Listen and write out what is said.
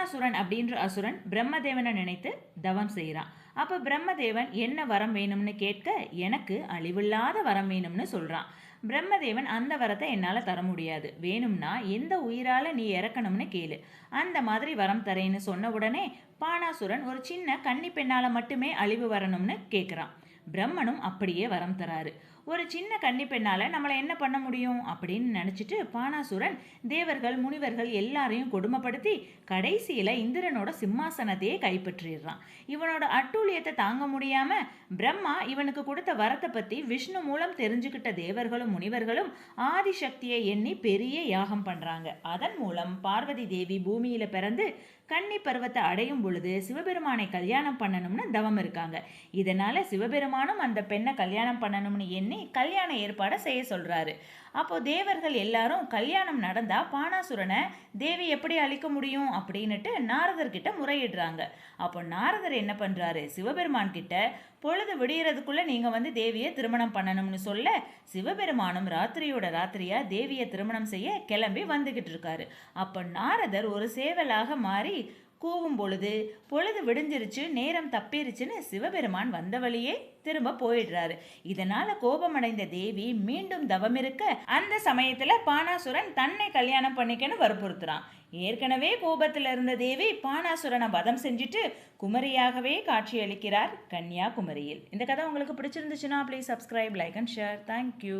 பானாசுரன் அப்படின்ற அசுரன் பிரம்மதேவனை நினைத்து தவம் செய்கிறான். அப்போ பிரம்மதேவன் என்ன வரம் வேணும்னு கேட்க, எனக்கு அழிவில்லாத வரம் வேணும்னு சொல்கிறான். பிரம்மதேவன் அந்த வரத்தை என்னால் தர முடியாது, வேணும்னா எந்த உயிரால் நீ இறக்கணும்னு கேளு, அந்த மாதிரி வரம் தரேன்னு சொன்ன உடனே பானாசுரன் ஒரு சின்ன கன்னி பெண்ணால் மட்டுமே அழிவு வரணும்னு கேட்குறான். பிரம்மனும் அப்படியே வரம் தராரு. ஒரு சின்ன கன்னி பெண்ணால் நம்மளை என்ன பண்ண முடியும் அப்படின்னு நினச்சிட்டு பானாசுரன் தேவர்கள் முனிவர்கள் எல்லாரையும் கொடுமைப்படுத்தி கடைசியில் இந்திரனோட சிம்மாசனத்தையே கைப்பற்றிடுறான். இவனோட அட்டூழியத்தை தாங்க முடியாம பிரம்மா இவனுக்கு கொடுத்த வரத்தை பற்றி விஷ்ணு மூலம் தெரிஞ்சுக்கிட்ட தேவர்களும் முனிவர்களும் ஆதிசக்தியை எண்ணி பெரிய யாகம் பண்ணுறாங்க. அதன் மூலம் பார்வதி தேவி பூமியில் பிறந்து கன்னி பருவத்தை அடையும் பொழுது சிவபெருமானை கல்யாணம் பண்ணணும்னு தவம் இருக்காங்க. இதனால சிவபெருமானும் அந்த பெண்ணை கல்யாணம் பண்ணணும்னு எண்ணி கல்யாண ஏற்பாடை செய்ய சொல்றாரு. அப்போ தேவர்கள் எல்லாரும் கல்யாணம் நடந்தா பானாசுரனை தேவி எப்படி அழிக்க முடியும் அப்படின்னுட்டு நாரதர்கிட்ட முறையிடுறாங்க. அப்போ நாரதர் என்ன பண்றாரு, சிவபெருமான் கிட்ட பொழுது விடியறதுக்குள்ள நீங்க வந்து தேவியை திருமணம் பண்ணணும்னு சொல்ல, சிவபெருமானும் ராத்திரியோட ராத்திரியா தேவியை திருமணம் செய்ய கிளம்பி வந்துகிட்டு இருக்காரு. அப்போ நாரதர் ஒரு சேவலாக மாறி கூவும் பொழுது பொழுது விடிஞ்சிருச்சு, நேரம் தப்பிருச்சுன்னு சிவபெருமான் வந்த வழியே திரும்ப போயிடுறாரு. இதனால கோபமடைந்த தேவி மீண்டும் தவம் இருக்க, அந்த சமயத்துல பானாசுரன் தன்னை கல்யாணம் பண்ணிக்கன்னு வற்புறுத்துறான். ஏற்கனவே கோபத்தில் இருந்த தேவி பானாசுரனை வதம் செஞ்சுட்டு குமரியாகவே காட்சியளிக்கிறார் கன்னியாகுமரியில். இந்த கதை உங்களுக்கு பிடிச்சிருந்துச்சுன்னா please subscribe, like and share. Thank you.